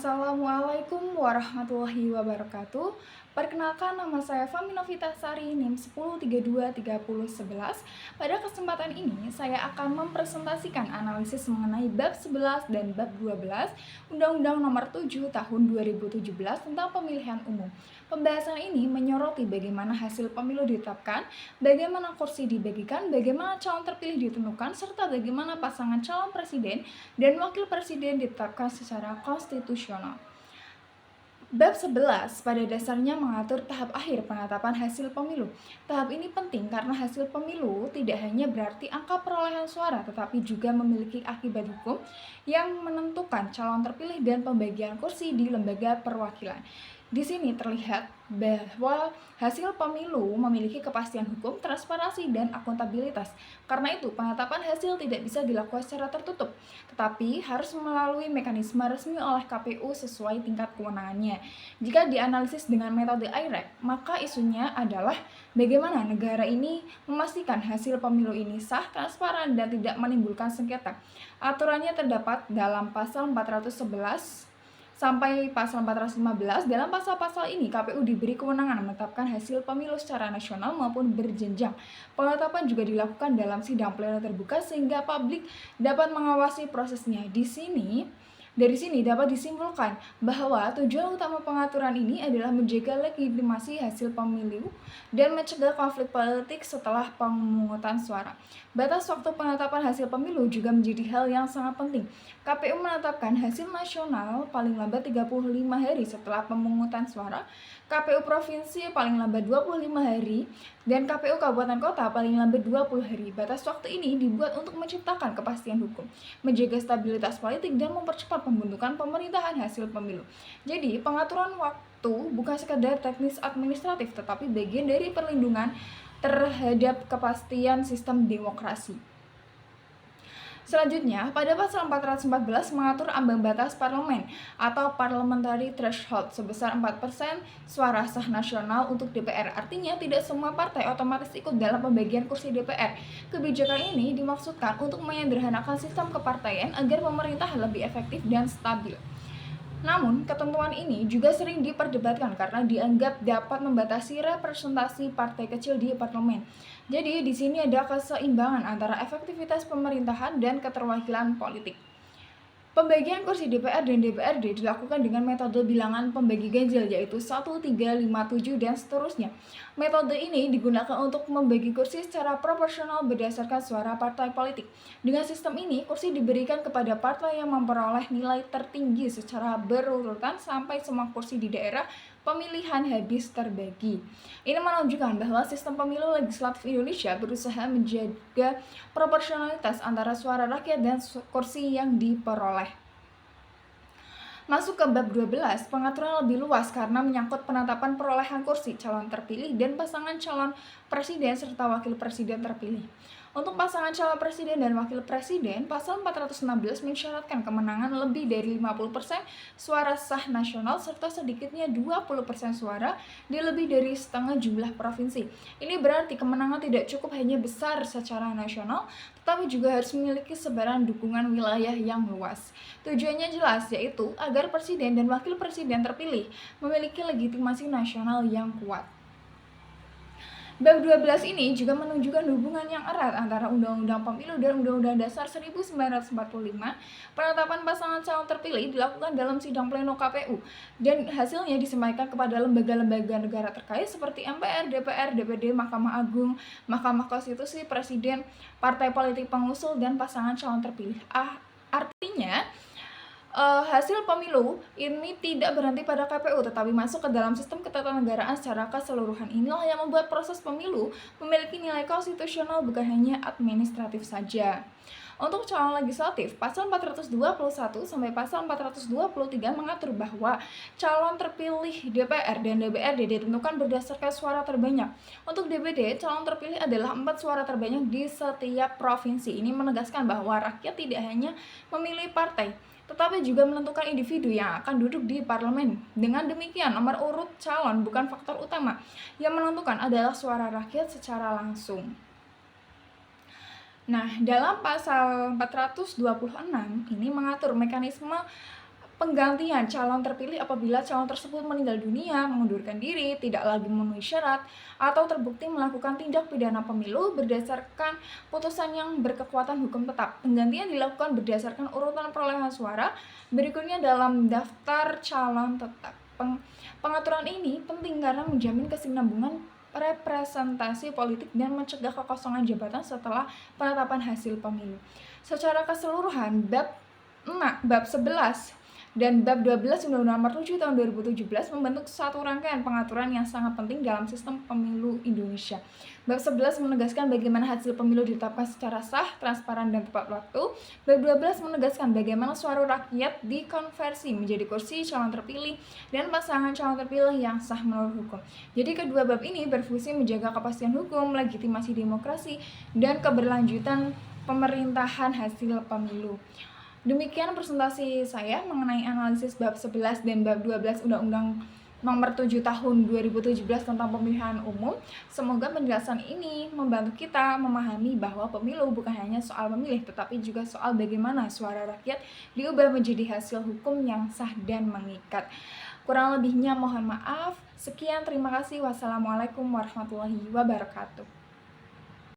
Assalamualaikum warahmatullahi wabarakatuh. Perkenalkan, nama saya Fahmi Novitasari, NIM 10323011. Pada kesempatan ini, saya akan mempresentasikan analisis mengenai bab 11 dan bab 12 Undang-Undang Nomor 7 Tahun 2017 tentang Pemilihan Umum. Pembahasan ini menyoroti bagaimana hasil pemilu ditetapkan, bagaimana kursi dibagikan, bagaimana calon terpilih ditentukan, serta bagaimana pasangan calon presiden dan wakil presiden ditetapkan secara konstitusional. Bab 11 pada dasarnya mengatur tahap akhir penetapan hasil pemilu. Tahap ini penting karena hasil pemilu tidak hanya berarti angka perolehan suara, tetapi juga memiliki akibat hukum yang menentukan calon terpilih dan pembagian kursi di lembaga perwakilan. Di sini terlihat bahwa hasil pemilu memiliki kepastian hukum, transparansi, dan akuntabilitas. Karena itu, penetapan hasil tidak bisa dilakukan secara tertutup, tetapi harus melalui mekanisme resmi oleh KPU sesuai tingkat kewenangannya. Jika dianalisis dengan metode IREC, maka isunya adalah bagaimana negara ini memastikan hasil pemilu ini sah, transparan, dan tidak menimbulkan sengketa. Aturannya terdapat dalam pasal 411 sampai pasal 415. Dalam pasal-pasal ini, KPU diberi kewenangan menetapkan hasil pemilu secara nasional maupun berjenjang. Penetapan juga dilakukan dalam sidang pleno terbuka sehingga publik dapat mengawasi prosesnya. Dari sini dapat disimpulkan bahwa tujuan utama pengaturan ini adalah menjaga legitimasi hasil pemilu dan mencegah konflik politik setelah pemungutan suara. Batas waktu penetapan hasil pemilu juga menjadi hal yang sangat penting. KPU menetapkan hasil nasional paling lambat 35 hari setelah pemungutan suara, KPU provinsi paling lambat 25 hari, dan KPU kabupaten kota paling lambat 20 hari. Batas waktu ini dibuat untuk menciptakan kepastian hukum, menjaga stabilitas politik, dan mempercepat pembentukan pemerintahan hasil pemilu. Jadi, pengaturan waktu bukan sekadar teknis administratif, tetapi bagian dari perlindungan terhadap kepastian sistem demokrasi. Selanjutnya, pada pasal 414 mengatur ambang batas parlemen atau parliamentary threshold sebesar 4% suara sah nasional untuk DPR. Artinya, tidak semua partai otomatis ikut dalam pembagian kursi DPR. Kebijakan ini dimaksudkan untuk menyederhanakan sistem kepartaian agar pemerintah lebih efektif dan stabil. Namun, ketentuan ini juga sering diperdebatkan karena dianggap dapat membatasi representasi partai kecil di parlemen. Jadi, di sini ada keseimbangan antara efektivitas pemerintahan dan keterwakilan politik. Pembagian kursi DPR dan DPRD dilakukan dengan metode bilangan pembagi ganjil, yaitu 1, 3, 5, 7, dan seterusnya. Metode ini digunakan untuk membagi kursi secara proporsional berdasarkan suara partai politik. Dengan sistem ini, kursi diberikan kepada partai yang memperoleh nilai tertinggi secara berurutan sampai semua kursi di daerah pemilihan habis terbagi. Ini menunjukkan bahwa sistem pemilu legislatif Indonesia berusaha menjaga proporsionalitas antara suara rakyat dan kursi yang diperoleh. Masuk ke bab 12, pengaturan lebih luas karena menyangkut penetapan perolehan kursi calon terpilih dan pasangan calon presiden serta wakil presiden terpilih. Untuk pasangan calon presiden dan wakil presiden, pasal 416 mensyaratkan kemenangan lebih dari 50% suara sah nasional serta sedikitnya 20% suara di lebih dari setengah jumlah provinsi. Ini berarti kemenangan tidak cukup hanya besar secara nasional, tetapi juga harus memiliki sebaran dukungan wilayah yang luas. Tujuannya jelas, yaitu agar presiden dan wakil presiden terpilih memiliki legitimasi nasional yang kuat. Bab 12 ini juga menunjukkan hubungan yang erat antara Undang-Undang Pemilu dan Undang-Undang Dasar 1945. Penetapan pasangan calon terpilih dilakukan dalam sidang pleno KPU dan hasilnya disampaikan kepada lembaga-lembaga negara terkait seperti MPR, DPR, DPD, Mahkamah Agung, Mahkamah Konstitusi, Presiden, partai politik pengusul, dan pasangan calon terpilih. Artinya, hasil pemilu ini tidak berhenti pada KPU tetapi masuk ke dalam sistem ketatanegaraan secara keseluruhan. Inilah yang membuat proses pemilu memiliki nilai konstitusional bukan hanya administratif saja. Untuk calon legislatif, pasal 421 sampai pasal 423 mengatur bahwa calon terpilih DPR dan DPRD ditentukan berdasarkan suara terbanyak. Untuk DPD, calon terpilih adalah 4 suara terbanyak di setiap provinsi. Ini menegaskan bahwa rakyat tidak hanya memilih partai, tetapi juga menentukan individu yang akan duduk di parlemen. Dengan demikian, nomor urut calon bukan faktor utama. Yang menentukan adalah suara rakyat secara langsung. Nah, dalam pasal 426 ini mengatur mekanisme penggantian calon terpilih apabila calon tersebut meninggal dunia, mengundurkan diri, tidak lagi memenuhi syarat, atau terbukti melakukan tindak pidana pemilu berdasarkan putusan yang berkekuatan hukum tetap. Penggantian dilakukan berdasarkan urutan perolehan suara berikutnya dalam daftar calon tetap. Pengaturan ini penting karena menjamin kesinambungan representasi politik dan mencegah kekosongan jabatan setelah penetapan hasil pemilu. Secara keseluruhan, Bab 11 dan Bab 12 Undang-Undang Nomor 7 Tahun 2017 membentuk satu rangkaian pengaturan yang sangat penting dalam sistem pemilu Indonesia. Bab 11 menegaskan bagaimana hasil pemilu ditetapkan secara sah, transparan, dan tepat waktu. Bab 12 menegaskan bagaimana suara rakyat dikonversi menjadi kursi calon terpilih dan pasangan calon terpilih yang sah menurut hukum. Jadi kedua bab ini berfungsi menjaga kepastian hukum, legitimasi demokrasi, dan keberlanjutan pemerintahan hasil pemilu. Demikian presentasi saya mengenai analisis bab 11 dan bab 12 Undang-Undang Nomor 7 Tahun 2017 tentang pemilihan umum. Semoga penjelasan ini membantu kita memahami bahwa pemilu bukan hanya soal memilih, tetapi juga soal bagaimana suara rakyat diubah menjadi hasil hukum yang sah dan mengikat. Kurang lebihnya mohon maaf. Sekian, terima kasih. Wassalamualaikum warahmatullahi wabarakatuh.